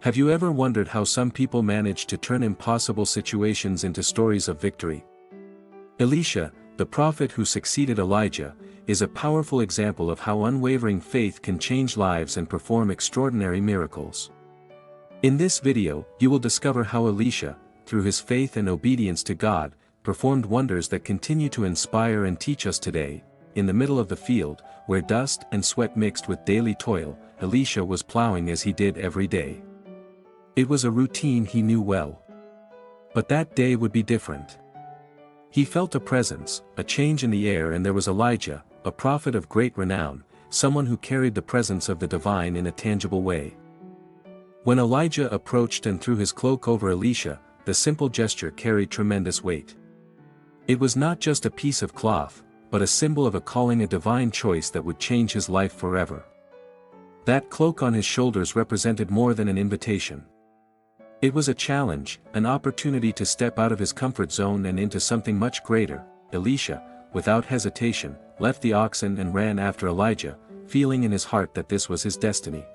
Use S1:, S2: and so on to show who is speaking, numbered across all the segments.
S1: Have you ever wondered how some people manage to turn impossible situations into stories of victory? Elisha, the prophet who succeeded Elijah, is a powerful example of how unwavering faith can change lives and perform extraordinary miracles. In this video, you will discover how Elisha, through his faith and obedience to God, performed wonders that continue to inspire and teach us today. In the middle of the field, where dust and sweat mixed with daily toil, Elisha was plowing as he did every day. It was a routine he knew well. But that day would be different. He felt a presence, a change in the air, and there was Elijah, a prophet of great renown, someone who carried the presence of the divine in a tangible way. When Elijah approached and threw his cloak over Elisha, the simple gesture carried tremendous weight. It was not just a piece of cloth, but a symbol of a calling, a divine choice that would change his life forever. That cloak on his shoulders represented more than an invitation. It was a challenge, an opportunity to step out of his comfort zone and into something much greater. Elisha, without hesitation, left the oxen and ran after Elijah, feeling in his heart that this was his destiny.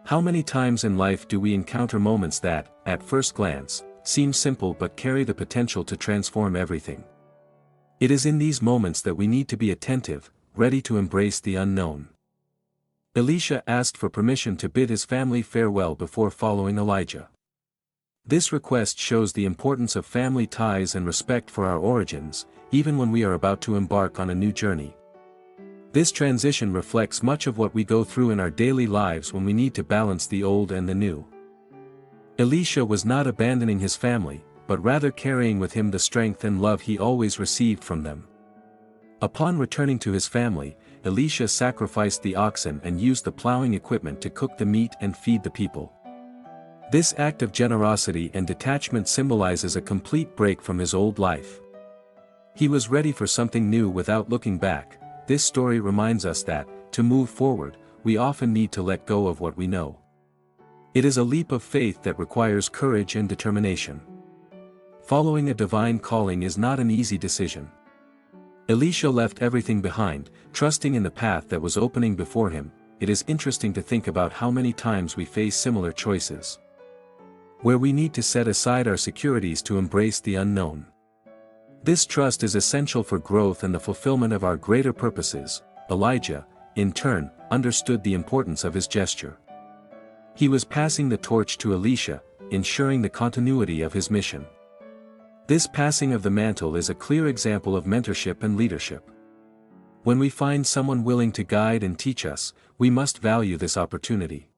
S1: How many times in life do we encounter moments that, at first glance, seem simple but carry the potential to transform everything? It is in these moments that we need to be attentive, ready to embrace the unknown. Elisha asked for permission to bid his family farewell before following Elijah. This request shows the importance of family ties and respect for our origins, even when we are about to embark on a new journey. This transition reflects much of what we go through in our daily lives when we need to balance the old and the new. Elisha was not abandoning his family, but rather carrying with him the strength and love he always received from them. Upon returning to his family, Elisha sacrificed the oxen and used the plowing equipment to cook the meat and feed the people. This act of generosity and detachment symbolizes a complete break from his old life. He was ready for something new without looking back. This story reminds us that, to move forward, we often need to let go of what we know. It is a leap of faith that requires courage and determination. Following a divine calling is not an easy decision. Elisha left everything behind, trusting in the path that was opening before him. It is interesting to think about how many times we face similar choices, where we need to set aside our securities to embrace the unknown. This trust is essential for growth and the fulfillment of our greater purposes. Elijah, in turn, understood the importance of his gesture. He was passing the torch to Elisha, ensuring the continuity of his mission. This passing of the mantle is a clear example of mentorship and leadership. When we find someone willing to guide and teach us, we must value this opportunity.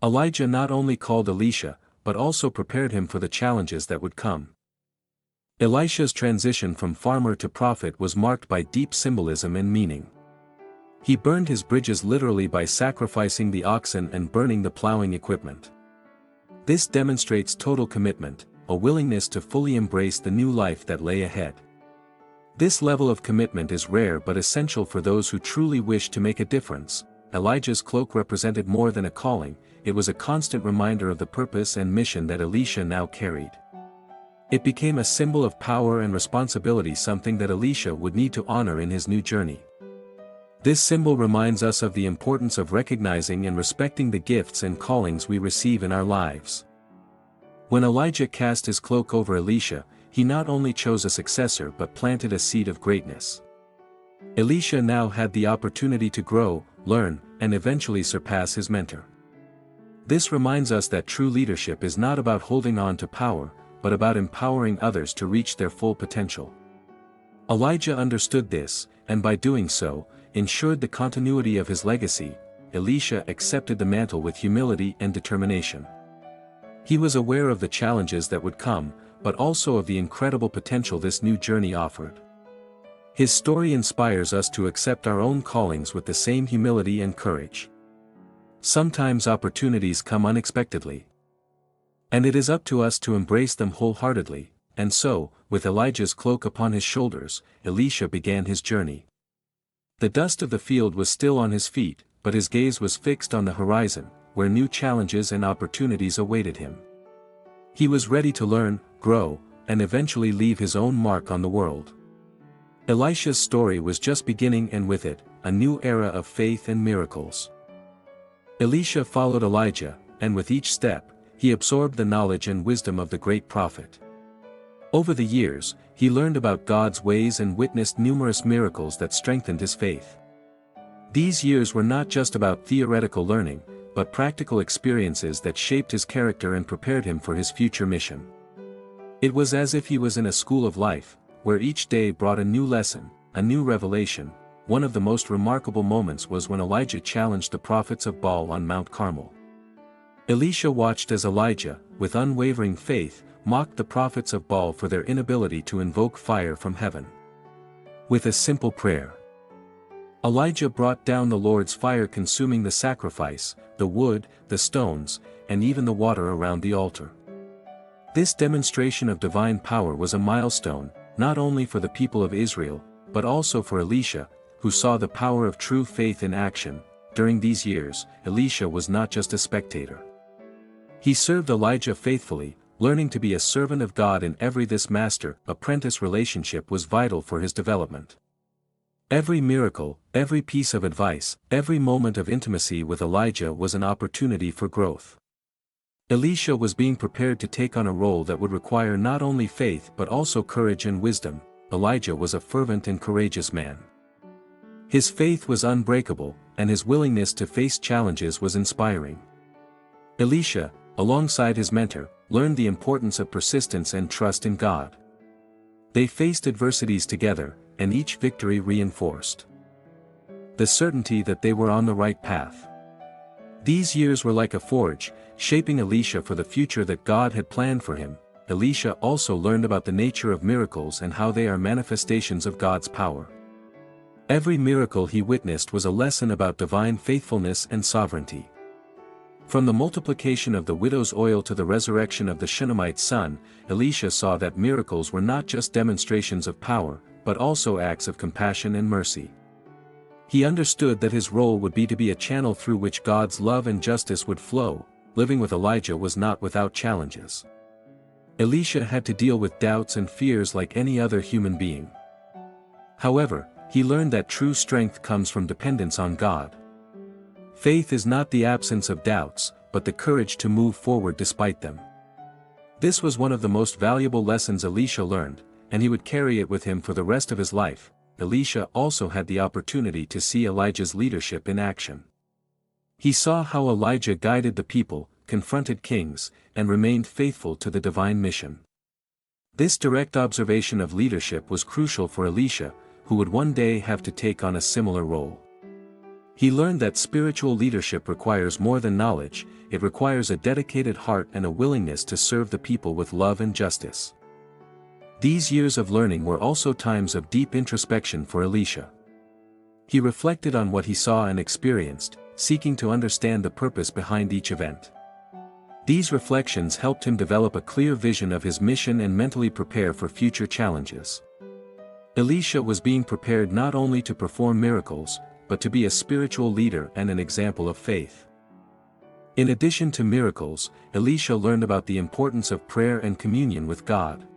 S1: Elijah not only called Elisha, but also prepared him for the challenges that would come. Elisha's transition from farmer to prophet was marked by deep symbolism and meaning. He burned his bridges literally by sacrificing the oxen and burning the plowing equipment. This demonstrates total commitment, a willingness to fully embrace the new life that lay ahead. This level of commitment is rare but essential for those who truly wish to make a difference. Elijah's cloak represented more than a calling, it was a constant reminder of the purpose and mission that Elisha now carried. It became a symbol of power and responsibility, something that Elisha would need to honor in his new journey. This symbol reminds us of the importance of recognizing and respecting the gifts and callings we receive in our lives. When Elijah cast his cloak over Elisha, he not only chose a successor but planted a seed of greatness. Elisha now had the opportunity to grow, learn, and eventually surpass his mentor. This reminds us that true leadership is not about holding on to power, but about empowering others to reach their full potential. Elijah understood this, and by doing so, ensured the continuity of his legacy. Elisha accepted the mantle with humility and determination. He was aware of the challenges that would come, but also of the incredible potential this new journey offered. His story inspires us to accept our own callings with the same humility and courage. Sometimes opportunities come unexpectedly, and it is up to us to embrace them wholeheartedly. And so, with Elijah's cloak upon his shoulders, Elisha began his journey. The dust of the field was still on his feet, but his gaze was fixed on the horizon, where new challenges and opportunities awaited him. He was ready to learn, grow, and eventually leave his own mark on the world. Elisha's story was just beginning, and with it, a new era of faith and miracles. Elisha followed Elijah, and with each step, he absorbed the knowledge and wisdom of the great prophet. Over the years, he learned about God's ways and witnessed numerous miracles that strengthened his faith. These years were not just about theoretical learning, but practical experiences that shaped his character and prepared him for his future mission. It was as if he was in a school of life, where each day brought a new lesson, a new revelation. One of the most remarkable moments was when Elijah challenged the prophets of Baal on Mount Carmel. Elisha watched as Elijah, with unwavering faith, mocked the prophets of Baal for their inability to invoke fire from heaven. With a simple prayer, Elijah brought down the Lord's fire, consuming the sacrifice, the wood, the stones, and even the water around the altar. This demonstration of divine power was a milestone, not only for the people of Israel, but also for Elisha, who saw the power of true faith in action. During these years, Elisha was not just a spectator. He served Elijah faithfully, learning to be a servant of God in every master-apprentice relationship was vital for his development. Every miracle, every piece of advice, every moment of intimacy with Elijah was an opportunity for growth. Elisha was being prepared to take on a role that would require not only faith but also courage and wisdom. Elijah was a fervent and courageous man. His faith was unbreakable, and his willingness to face challenges was inspiring. Elisha, alongside his mentor, learned the importance of persistence and trust in God. They faced adversities together, and each victory reinforced the certainty that they were on the right path. These years were like a forge, shaping Elisha for the future that God had planned for him. Elisha also learned about the nature of miracles and how they are manifestations of God's power. Every miracle he witnessed was a lesson about divine faithfulness and sovereignty. From the multiplication of the widow's oil to the resurrection of the Shunammite's son, Elisha saw that miracles were not just demonstrations of power, but also acts of compassion and mercy. He understood that his role would be to be a channel through which God's love and justice would flow. Living with Elijah was not without challenges. Elisha had to deal with doubts and fears like any other human being. However, he learned that true strength comes from dependence on God. Faith is not the absence of doubts, but the courage to move forward despite them. This was one of the most valuable lessons Elisha learned, and he would carry it with him for the rest of his life. Elisha also had the opportunity to see Elijah's leadership in action. He saw how Elijah guided the people, confronted kings, and remained faithful to the divine mission. This direct observation of leadership was crucial for Elisha, who would one day have to take on a similar role. He learned that spiritual leadership requires more than knowledge, it requires a dedicated heart and a willingness to serve the people with love and justice. These years of learning were also times of deep introspection for Elisha. He reflected on what he saw and experienced, seeking to understand the purpose behind each event. These reflections helped him develop a clear vision of his mission and mentally prepare for future challenges. Elisha was being prepared not only to perform miracles, but to be a spiritual leader and an example of faith. In addition to miracles, Elisha learned about the importance of prayer and communion with God.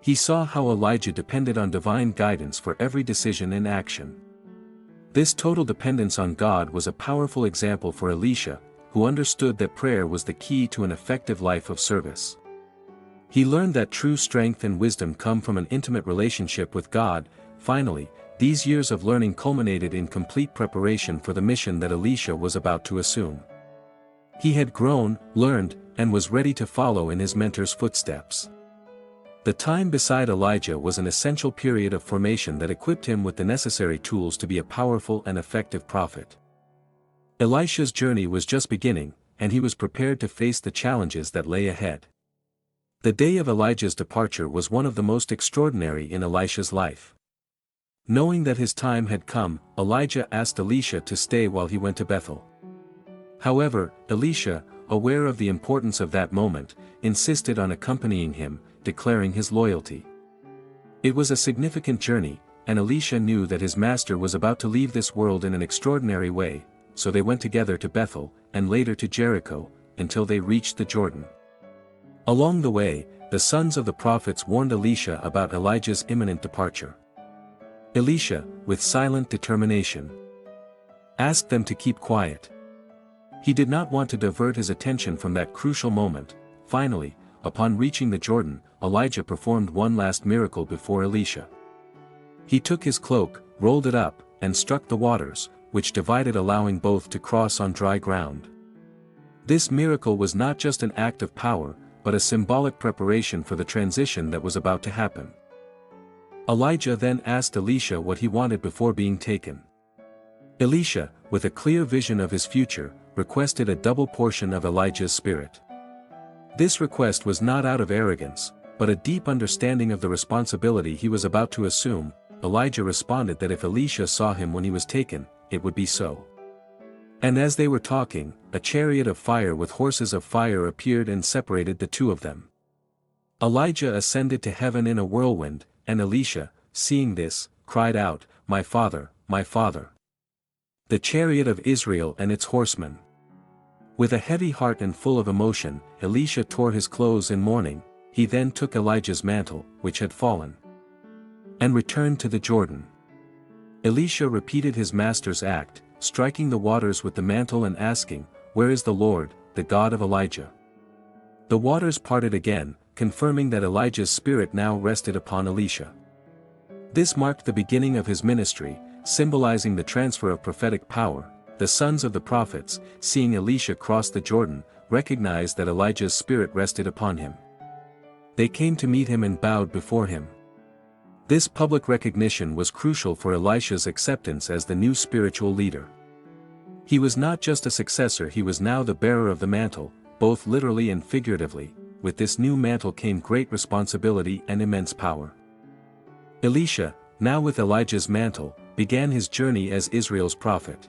S1: He saw how Elijah depended on divine guidance for every decision and action. This total dependence on God was a powerful example for Elisha, who understood that prayer was the key to an effective life of service. He learned that true strength and wisdom come from an intimate relationship with God. Finally, these years of learning culminated in complete preparation for the mission that Elisha was about to assume. He had grown, learned, and was ready to follow in his mentor's footsteps. The time beside Elijah was an essential period of formation that equipped him with the necessary tools to be a powerful and effective prophet. Elisha's journey was just beginning, and he was prepared to face the challenges that lay ahead. The day of Elijah's departure was one of the most extraordinary in Elisha's life. Knowing that his time had come, Elijah asked Elisha to stay while he went to Bethel. However, Elisha, aware of the importance of that moment, insisted on accompanying him, declaring his loyalty. It was a significant journey, and Elisha knew that his master was about to leave this world in an extraordinary way, so they went together to Bethel, and later to Jericho, until they reached the Jordan. Along the way, the sons of the prophets warned Elisha about Elijah's imminent departure. Elisha, with silent determination, asked them to keep quiet. He did not want to divert his attention from that crucial moment. Finally, upon reaching the Jordan, Elijah performed one last miracle before Elisha. He took his cloak, rolled it up, and struck the waters, which divided, allowing both to cross on dry ground. This miracle was not just an act of power, but a symbolic preparation for the transition that was about to happen. Elijah then asked Elisha what he wanted before being taken. Elisha, with a clear vision of his future, requested a double portion of Elijah's spirit. This request was not out of arrogance, but a deep understanding of the responsibility he was about to assume. Elijah responded that if Elisha saw him when he was taken, it would be so. And as they were talking, a chariot of fire with horses of fire appeared and separated the two of them. Elijah ascended to heaven in a whirlwind, and Elisha, seeing this, cried out, "My father, my father! The chariot of Israel and its horsemen!" With a heavy heart and full of emotion, Elisha tore his clothes in mourning. He then took Elijah's mantle, which had fallen, and returned to the Jordan. Elisha repeated his master's act, striking the waters with the mantle and asking, "Where is the Lord, the God of Elijah?" The waters parted again, confirming that Elijah's spirit now rested upon Elisha. This marked the beginning of his ministry, symbolizing the transfer of prophetic power. The sons of the prophets, seeing Elisha cross the Jordan, recognized that Elijah's spirit rested upon him. They came to meet him and bowed before him. This public recognition was crucial for Elisha's acceptance as the new spiritual leader. He was not just a successor, he was now the bearer of the mantle, both literally and figuratively. With this new mantle came great responsibility and immense power. Elisha, now with Elijah's mantle, began his journey as Israel's prophet.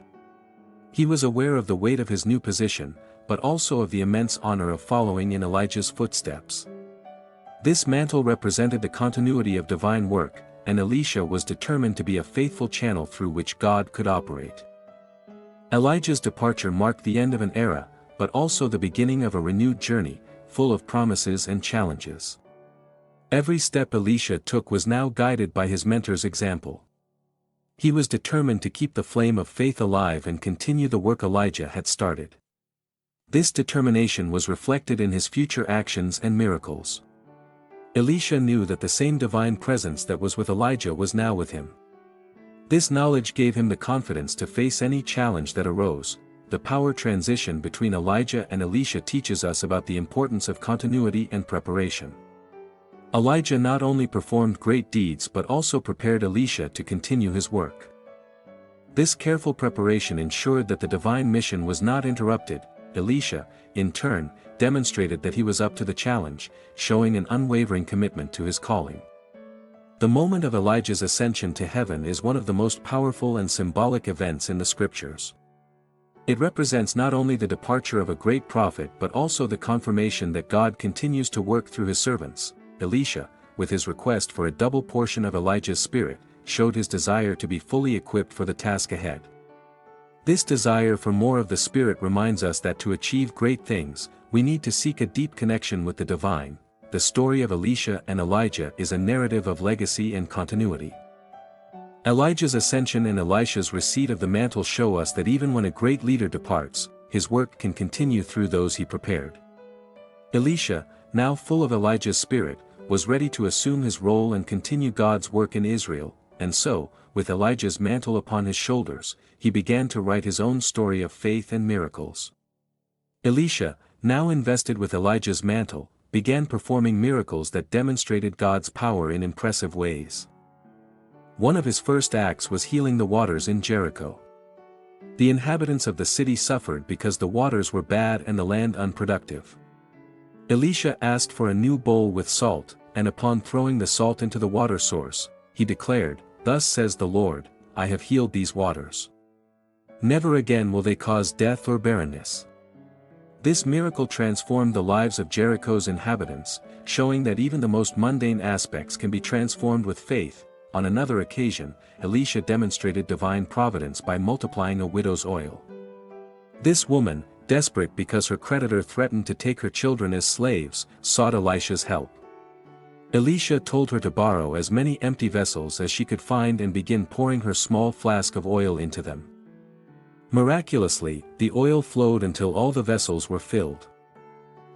S1: He was aware of the weight of his new position, but also of the immense honor of following in Elijah's footsteps. This mantle represented the continuity of divine work, and Elisha was determined to be a faithful channel through which God could operate. Elijah's departure marked the end of an era, but also the beginning of a renewed journey, full of promises and challenges. Every step Elisha took was now guided by his mentor's example. He was determined to keep the flame of faith alive and continue the work Elijah had started. This determination was reflected in his future actions and miracles. Elisha knew that the same divine presence that was with Elijah was now with him. This knowledge gave him the confidence to face any challenge that arose. The power transition between Elijah and Elisha teaches us about the importance of continuity and preparation. Elijah not only performed great deeds but also prepared Elisha to continue his work. This careful preparation ensured that the divine mission was not interrupted. Elisha, in turn, demonstrated that he was up to the challenge, showing an unwavering commitment to his calling. The moment of Elijah's ascension to heaven is one of the most powerful and symbolic events in the scriptures. It represents not only the departure of a great prophet but also the confirmation that God continues to work through his servants. Elisha, with his request for a double portion of Elijah's spirit, showed his desire to be fully equipped for the task ahead. This desire for more of the Spirit reminds us that to achieve great things, we need to seek a deep connection with the divine. The story of Elisha and Elijah is a narrative of legacy and continuity. Elijah's ascension and Elisha's receipt of the mantle show us that even when a great leader departs, his work can continue through those he prepared. Elisha, now full of Elijah's spirit, was ready to assume his role and continue God's work in Israel, and so, with Elijah's mantle upon his shoulders, he began to write his own story of faith and miracles. Elisha, now invested with Elijah's mantle, began performing miracles that demonstrated God's power in impressive ways. One of his first acts was healing the waters in Jericho. The inhabitants of the city suffered because the waters were bad and the land unproductive. Elisha asked for a new bowl with salt, and upon throwing the salt into the water source, he declared, "Thus says the Lord, I have healed these waters. Never again will they cause death or barrenness." This miracle transformed the lives of Jericho's inhabitants, showing that even the most mundane aspects can be transformed with faith. On another occasion, Elisha demonstrated divine providence by multiplying a widow's oil. This woman, desperate because her creditor threatened to take her children as slaves, sought Elisha's help. Elisha told her to borrow as many empty vessels as she could find and begin pouring her small flask of oil into them. Miraculously, the oil flowed until all the vessels were filled.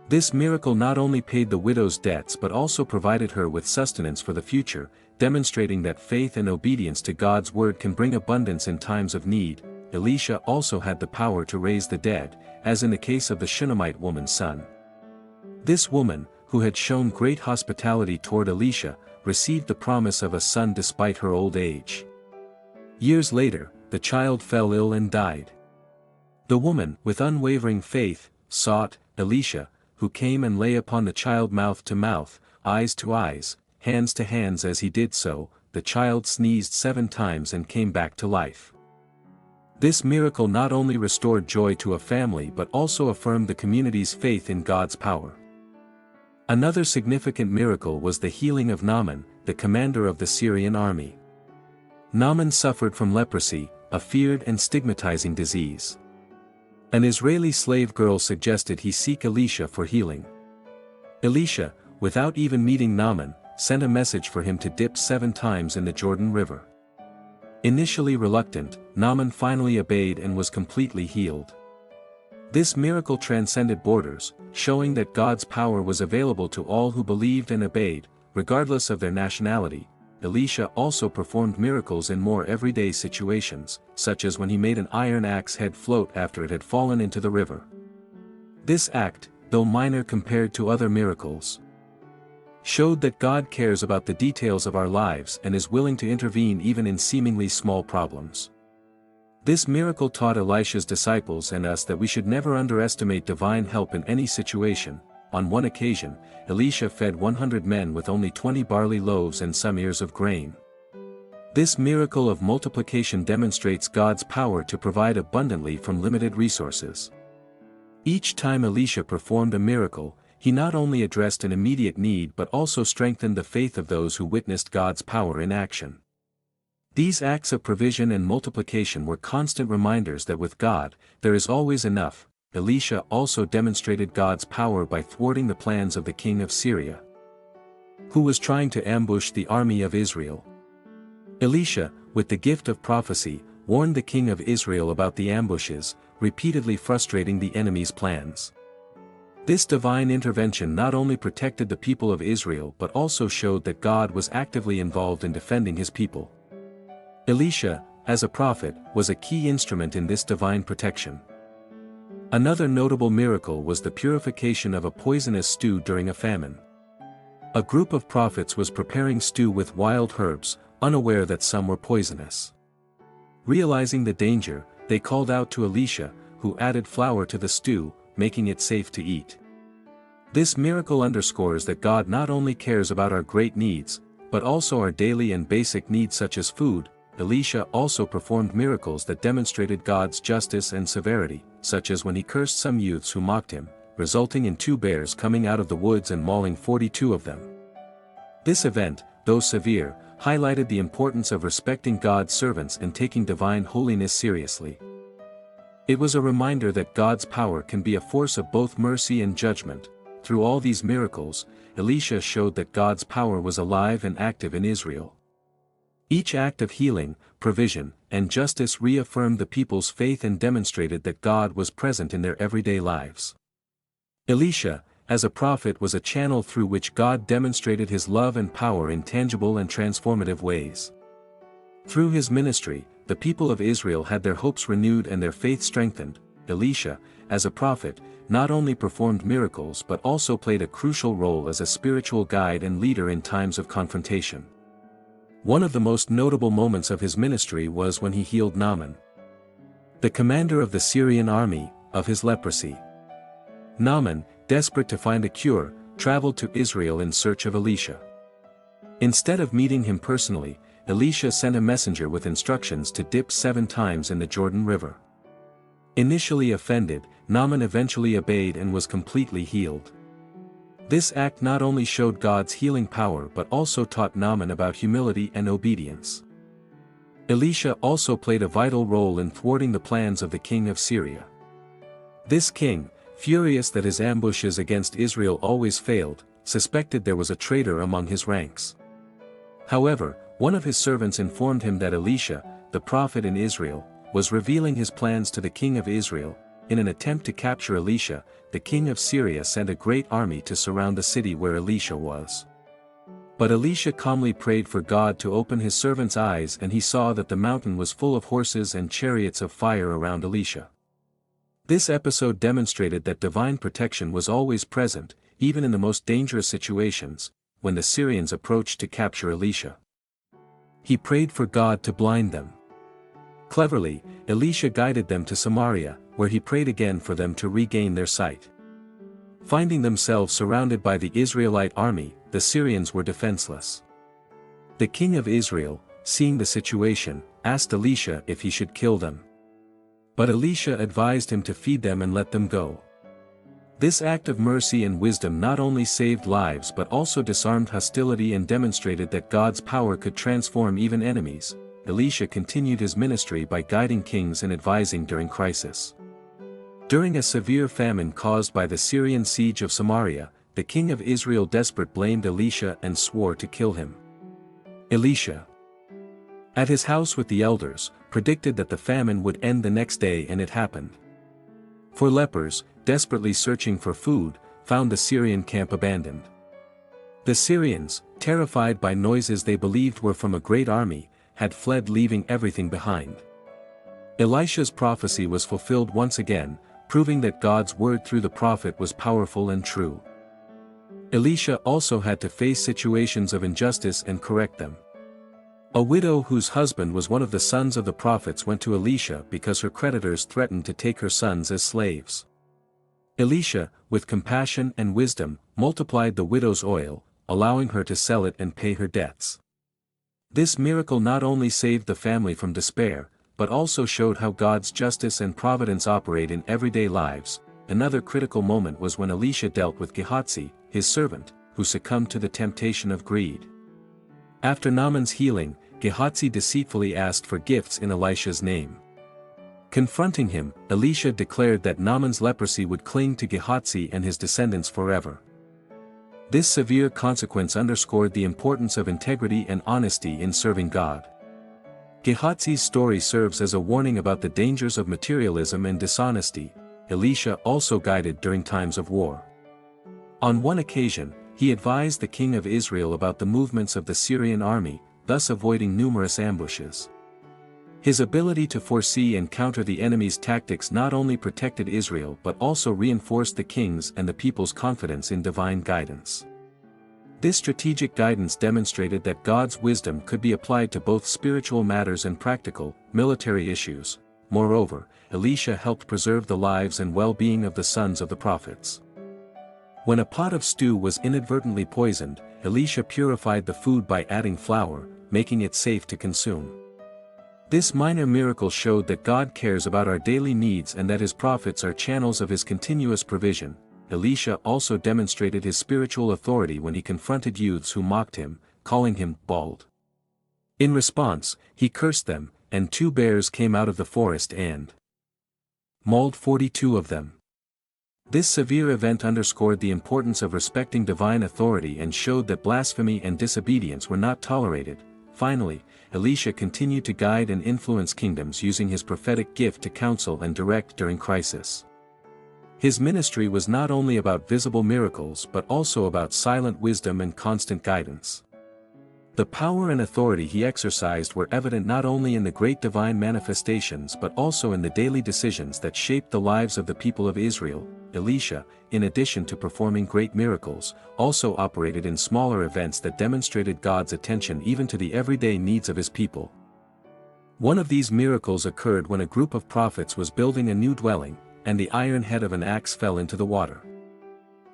S1: This miracle not only paid the widow's debts but also provided her with sustenance for the future, demonstrating that faith and obedience to God's word can bring abundance in times of need. Elisha also had the power to raise the dead, as in the case of the Shunammite woman's son. This woman, who had shown great hospitality toward Elisha, received the promise of a son despite her old age. Years later, the child fell ill and died. The woman, with unwavering faith, sought Elisha, who came and lay upon the child mouth to mouth, eyes to eyes, hands to hands. As he did so, the child sneezed 7 times and came back to life. This miracle not only restored joy to a family but also affirmed the community's faith in God's power. Another significant miracle was the healing of Naaman, the commander of the Syrian army. Naaman suffered from leprosy, a feared and stigmatizing disease. An Israeli slave girl suggested he seek Elisha for healing. Elisha, without even meeting Naaman, sent a message for him to dip 7 times in the Jordan River. Initially reluctant, Naaman finally obeyed and was completely healed. This miracle transcended borders, showing that God's power was available to all who believed and obeyed, regardless of their nationality. Elisha also performed miracles in more everyday situations, such as when he made an iron axe head float after it had fallen into the river. This act, though minor compared to other miracles, showed that God cares about the details of our lives and is willing to intervene even in seemingly small problems. This miracle taught Elisha's disciples and us that we should never underestimate divine help in any situation. On one occasion, Elisha fed 100 men with only 20 barley loaves and some ears of grain. This miracle of multiplication demonstrates God's power to provide abundantly from limited resources. Each time Elisha performed a miracle, he not only addressed an immediate need but also strengthened the faith of those who witnessed God's power in action. These acts of provision and multiplication were constant reminders that with God, there is always enough. Elisha also demonstrated God's power by thwarting the plans of the king of Syria, who was trying to ambush the army of Israel. Elisha, with the gift of prophecy, warned the king of Israel about the ambushes, repeatedly frustrating the enemy's plans. This divine intervention not only protected the people of Israel but also showed that God was actively involved in defending his people. Elisha, as a prophet, was a key instrument in this divine protection. Another notable miracle was the purification of a poisonous stew during a famine. A group of prophets was preparing stew with wild herbs, unaware that some were poisonous. Realizing the danger, they called out to Elisha, who added flour to the stew, making it safe to eat. This miracle underscores that God not only cares about our great needs, but also our daily and basic needs such as food. Elisha also performed miracles that demonstrated God's justice and severity, such as when he cursed some youths who mocked him, resulting in 2 bears coming out of the woods and mauling 42 of them. This event, though severe, highlighted the importance of respecting God's servants and taking divine holiness seriously. It was a reminder that God's power can be a force of both mercy and judgment. Through all these miracles, Elisha showed that God's power was alive and active in Israel. Each act of healing, provision, and justice reaffirmed the people's faith and demonstrated that God was present in their everyday lives. Elisha, as a prophet, was a channel through which God demonstrated his love and power in tangible and transformative ways. Through his ministry, the people of Israel had their hopes renewed and their faith strengthened. Elisha, as a prophet, not only performed miracles but also played a crucial role as a spiritual guide and leader in times of confrontation. One of the most notable moments of his ministry was when he healed Naaman, the commander of the Syrian army, of his leprosy. Naaman, desperate to find a cure, traveled to Israel in search of Elisha. Instead of meeting him personally, Elisha sent a messenger with instructions to dip 7 times in the Jordan River. Initially offended, Naaman eventually obeyed and was completely healed. This act not only showed God's healing power but also taught Naaman about humility and obedience. Elisha also played a vital role in thwarting the plans of the king of Syria. This king, furious that his ambushes against Israel always failed, suspected there was a traitor among his ranks. However, one of his servants informed him that Elisha, the prophet in Israel, was revealing his plans to the king of Israel. In an attempt to capture Elisha, the king of Syria sent a great army to surround the city where Elisha was. But Elisha calmly prayed for God to open his servant's eyes, and he saw that the mountain was full of horses and chariots of fire around Elisha. This episode demonstrated that divine protection was always present, even in the most dangerous situations, when the Syrians approached to capture Elisha. He prayed for God to blind them. Cleverly, Elisha guided them to Samaria, where he prayed again for them to regain their sight. Finding themselves surrounded by the Israelite army, the Syrians were defenseless. The king of Israel, seeing the situation, asked Elisha if he should kill them. But Elisha advised him to feed them and let them go. This act of mercy and wisdom not only saved lives but also disarmed hostility and demonstrated that God's power could transform even enemies. Elisha continued his ministry by guiding kings and advising during crisis. During a severe famine caused by the Syrian siege of Samaria, the king of Israel desperate blamed Elisha and swore to kill him. Elisha, at his house with the elders, predicted that the famine would end the next day, and it happened. For lepers, desperately searching for food, found the Syrian camp abandoned. The Syrians, terrified by noises they believed were from a great army, had fled, leaving everything behind. Elisha's prophecy was fulfilled once again, proving that God's word through the prophet was powerful and true. Elisha also had to face situations of injustice and correct them. A widow whose husband was one of the sons of the prophets went to Elisha because her creditors threatened to take her sons as slaves. Elisha, with compassion and wisdom, multiplied the widow's oil, allowing her to sell it and pay her debts. This miracle not only saved the family from despair, but also showed how God's justice and providence operate in everyday lives. Another critical moment was when Elisha dealt with Gehazi, his servant, who succumbed to the temptation of greed. After Naaman's healing, Gehazi deceitfully asked for gifts in Elisha's name. Confronting him, Elisha declared that Naaman's leprosy would cling to Gehazi and his descendants forever. This severe consequence underscored the importance of integrity and honesty in serving God. Gehazi's story serves as a warning about the dangers of materialism and dishonesty. Elisha also guided during times of war. On one occasion, he advised the king of Israel about the movements of the Syrian army, thus avoiding numerous ambushes. His ability to foresee and counter the enemy's tactics not only protected Israel but also reinforced the king's and the people's confidence in divine guidance. This strategic guidance demonstrated that God's wisdom could be applied to both spiritual matters and practical, military issues. Moreover, Elisha helped preserve the lives and well-being of the sons of the prophets. When a pot of stew was inadvertently poisoned, Elisha purified the food by adding flour, making it safe to consume. This minor miracle showed that God cares about our daily needs and that his prophets are channels of his continuous provision. Elisha also demonstrated his spiritual authority when he confronted youths who mocked him, calling him bald. In response, he cursed them, and 2 bears came out of the forest and mauled 42 of them. This severe event underscored the importance of respecting divine authority and showed that blasphemy and disobedience were not tolerated. Finally, Elisha continued to guide and influence kingdoms using his prophetic gift to counsel and direct during crisis. His ministry was not only about visible miracles but also about silent wisdom and constant guidance. The power and authority he exercised were evident not only in the great divine manifestations but also in the daily decisions that shaped the lives of the people of Israel. Elisha, in addition to performing great miracles, also operated in smaller events that demonstrated God's attention even to the everyday needs of his people. One of these miracles occurred when a group of prophets was building a new dwelling, and the iron head of an axe fell into the water.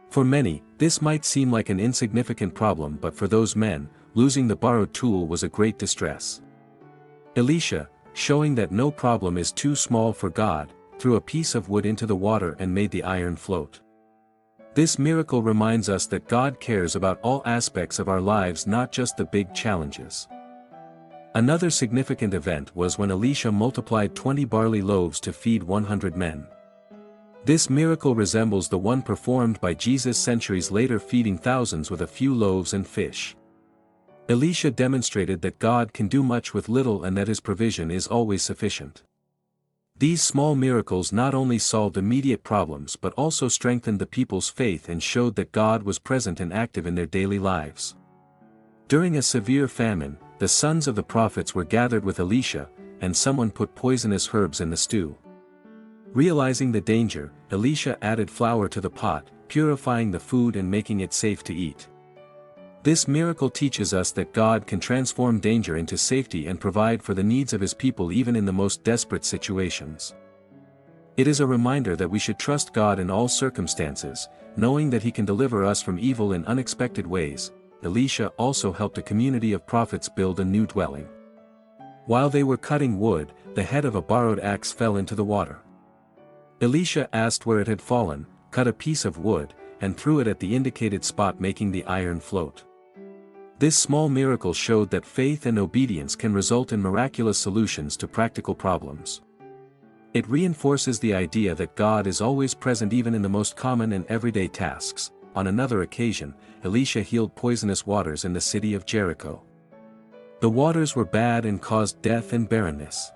S1: For many, this might seem like an insignificant problem, but for those men, losing the borrowed tool was a great distress. Elisha, showing that no problem is too small for God, threw a piece of wood into the water and made the iron float. This miracle reminds us that God cares about all aspects of our lives, not just the big challenges. Another significant event was when Elisha multiplied 20 barley loaves to feed 100 men. This miracle resembles the one performed by Jesus centuries later, feeding thousands with a few loaves and fish. Elisha demonstrated that God can do much with little and that his provision is always sufficient. These small miracles not only solved immediate problems but also strengthened the people's faith and showed that God was present and active in their daily lives. During a severe famine, the sons of the prophets were gathered with Elisha, and someone put poisonous herbs in the stew. Realizing the danger, Elisha added flour to the pot, purifying the food and making it safe to eat. This miracle teaches us that God can transform danger into safety and provide for the needs of His people even in the most desperate situations. It is a reminder that we should trust God in all circumstances, knowing that He can deliver us from evil in unexpected ways. Elisha also helped a community of prophets build a new dwelling. While they were cutting wood, the head of a borrowed axe fell into the water. Elisha asked where it had fallen, cut a piece of wood, and threw it at the indicated spot, making the iron float. This small miracle showed that faith and obedience can result in miraculous solutions to practical problems. It reinforces the idea that God is always present even in the most common and everyday tasks. On another occasion, Elisha healed poisonous waters in the city of Jericho. The waters were bad and caused death and barrenness.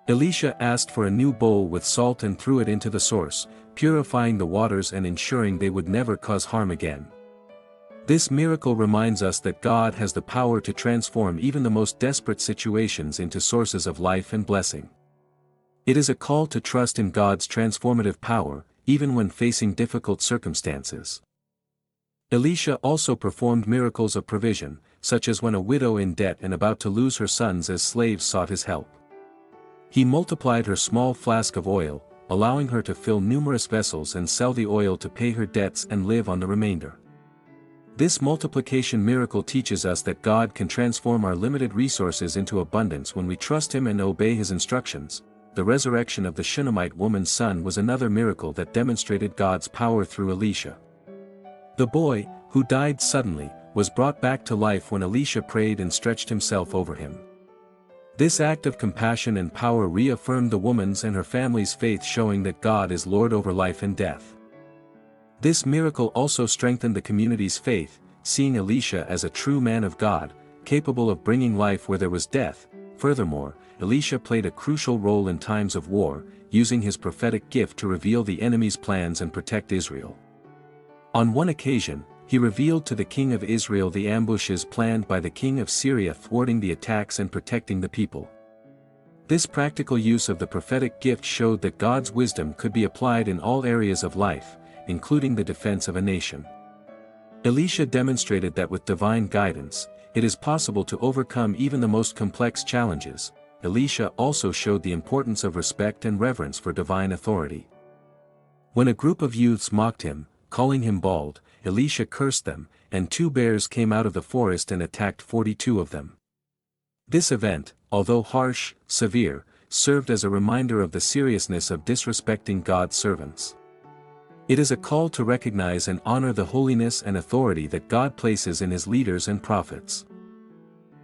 S1: Elisha asked for a new bowl with salt and threw it into the source, purifying the waters and ensuring they would never cause harm again. This miracle reminds us that God has the power to transform even the most desperate situations into sources of life and blessing. It is a call to trust in God's transformative power, even when facing difficult circumstances. Elisha also performed miracles of provision, such as when a widow in debt and about to lose her sons as slaves sought his help. He multiplied her small flask of oil, allowing her to fill numerous vessels and sell the oil to pay her debts and live on the remainder. This multiplication miracle teaches us that God can transform our limited resources into abundance when we trust Him and obey His instructions. The resurrection of the Shunammite woman's son was another miracle that demonstrated God's power through Elisha. The boy, who died suddenly, was brought back to life when Elisha prayed and stretched himself over him. This act of compassion and power reaffirmed the woman's and her family's faith, showing that God is Lord over life and death. This miracle also strengthened the community's faith, seeing Elisha as a true man of God, capable of bringing life where there was death. Furthermore, Elisha played a crucial role in times of war, using his prophetic gift to reveal the enemy's plans and protect Israel. On one occasion, he revealed to the king of Israel the ambushes planned by the king of Syria, thwarting the attacks and protecting the people. This practical use of the prophetic gift showed that God's wisdom could be applied in all areas of life, including the defense of a nation. Elisha demonstrated that with divine guidance, it is possible to overcome even the most complex challenges. Elisha also showed the importance of respect and reverence for divine authority. When a group of youths mocked him, calling him bald, Elisha cursed them, and 2 bears came out of the forest and attacked 42 of them. This event, although harsh, severe, served as a reminder of the seriousness of disrespecting God's servants. It is a call to recognize and honor the holiness and authority that God places in His leaders and prophets.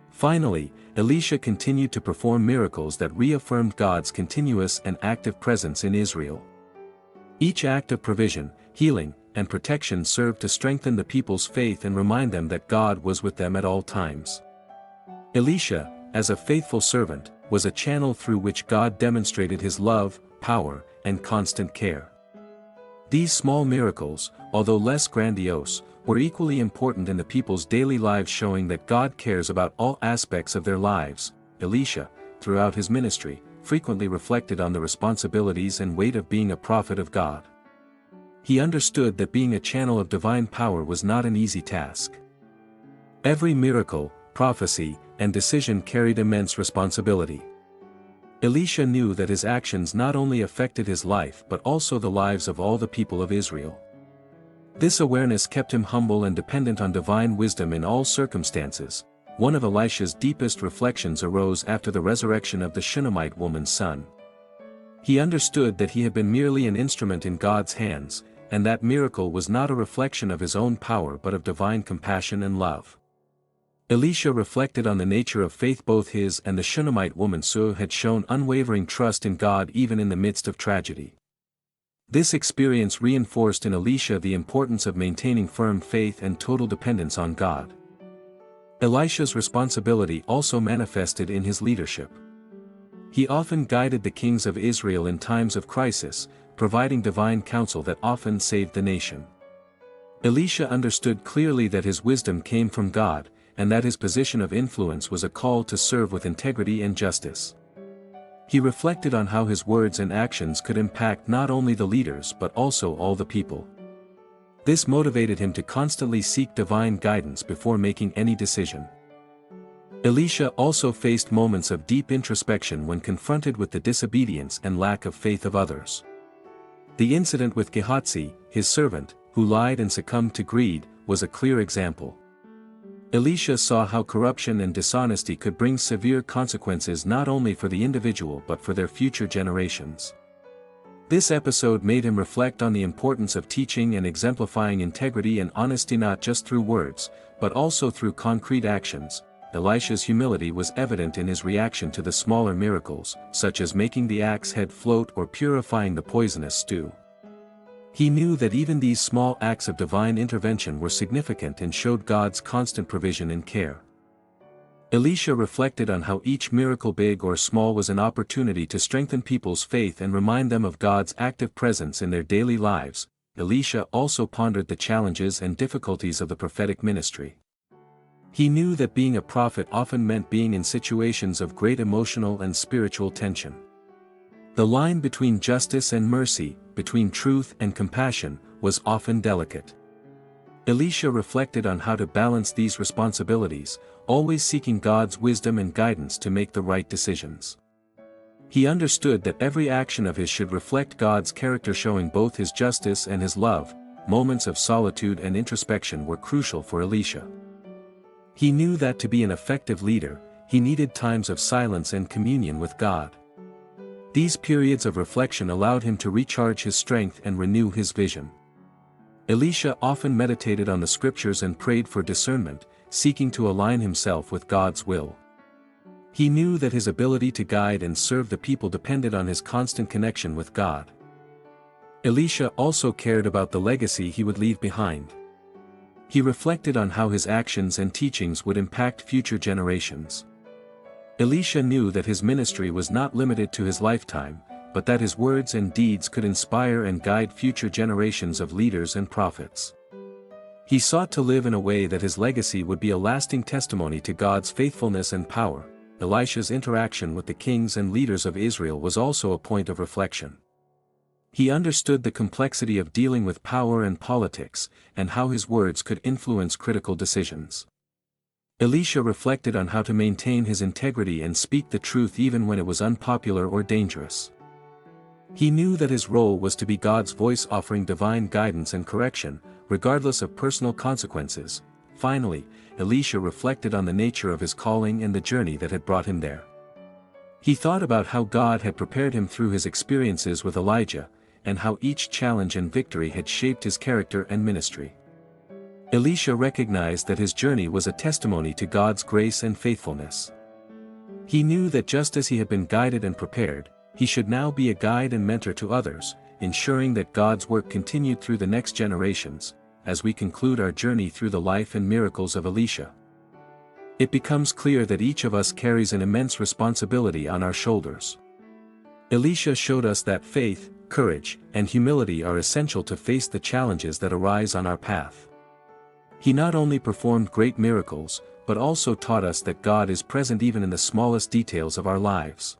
S1: Finally, Elisha continued to perform miracles that reaffirmed God's continuous and active presence in Israel. Each act of provision, healing, and protection served to strengthen the people's faith and remind them that God was with them at all times. Elisha, as a faithful servant, was a channel through which God demonstrated His love, power, and constant care. These small miracles, although less grandiose, were equally important in the people's daily lives, showing that God cares about all aspects of their lives. Elisha, throughout his ministry, frequently reflected on the responsibilities and weight of being a prophet of God. He understood that being a channel of divine power was not an easy task. Every miracle, prophecy, and decision carried immense responsibility. Elisha knew that his actions not only affected his life but also the lives of all the people of Israel. This awareness kept him humble and dependent on divine wisdom in all circumstances. One of Elisha's deepest reflections arose after the resurrection of the Shunammite woman's son. He understood that he had been merely an instrument in God's hands, and that miracle was not a reflection of his own power but of divine compassion and love. Elisha reflected on the nature of faith. Both his and the Shunammite woman's had shown unwavering trust in God even in the midst of tragedy. This experience reinforced in Elisha the importance of maintaining firm faith and total dependence on God. Elisha's responsibility also manifested in his leadership. He often guided the kings of Israel in times of crisis, providing divine counsel that often saved the nation. Elisha understood clearly that his wisdom came from God, and that his position of influence was a call to serve with integrity and justice. He reflected on how his words and actions could impact not only the leaders but also all the people. This motivated him to constantly seek divine guidance before making any decision. Elisha also faced moments of deep introspection when confronted with the disobedience and lack of faith of others. The incident with Gehazi, his servant, who lied and succumbed to greed, was a clear example. Elisha saw how corruption and dishonesty could bring severe consequences not only for the individual but for their future generations. This episode made him reflect on the importance of teaching and exemplifying integrity and honesty not just through words, but also through concrete actions. Elisha's humility was evident in his reaction to the smaller miracles, such as making the axe head float or purifying the poisonous stew. He knew that even these small acts of divine intervention were significant and showed God's constant provision and care. Elisha reflected on how each miracle, big or small, was an opportunity to strengthen people's faith and remind them of God's active presence in their daily lives. Elisha also pondered the challenges and difficulties of the prophetic ministry. He knew that being a prophet often meant being in situations of great emotional and spiritual tension. The line between justice and mercy, between truth and compassion, was often delicate. Elisha reflected on how to balance these responsibilities, always seeking God's wisdom and guidance to make the right decisions. He understood that every action of his should reflect God's character, showing both his justice and his love. Moments of solitude and introspection were crucial for Elisha. He knew that to be an effective leader, he needed times of silence and communion with God. These periods of reflection allowed him to recharge his strength and renew his vision. Elisha often meditated on the scriptures and prayed for discernment, seeking to align himself with God's will. He knew that his ability to guide and serve the people depended on his constant connection with God. Elisha also cared about the legacy he would leave behind. He reflected on how his actions and teachings would impact future generations. Elisha knew that his ministry was not limited to his lifetime, but that his words and deeds could inspire and guide future generations of leaders and prophets. He sought to live in a way that his legacy would be a lasting testimony to God's faithfulness and power. Elisha's interaction with the kings and leaders of Israel was also a point of reflection. He understood the complexity of dealing with power and politics, and how his words could influence critical decisions. Elisha reflected on how to maintain his integrity and speak the truth even when it was unpopular or dangerous. He knew that his role was to be God's voice, offering divine guidance and correction, regardless of personal consequences. Finally, Elisha reflected on the nature of his calling and the journey that had brought him there. He thought about how God had prepared him through his experiences with Elijah, and how each challenge and victory had shaped his character and ministry. Elisha recognized that his journey was a testimony to God's grace and faithfulness. He knew that just as he had been guided and prepared, he should now be a guide and mentor to others, ensuring that God's work continued through the next generations. As we conclude our journey through the life and miracles of Elisha, it becomes clear that each of us carries an immense responsibility on our shoulders. Elisha showed us that faith, courage, and humility are essential to face the challenges that arise on our path. He not only performed great miracles, but also taught us that God is present even in the smallest details of our lives.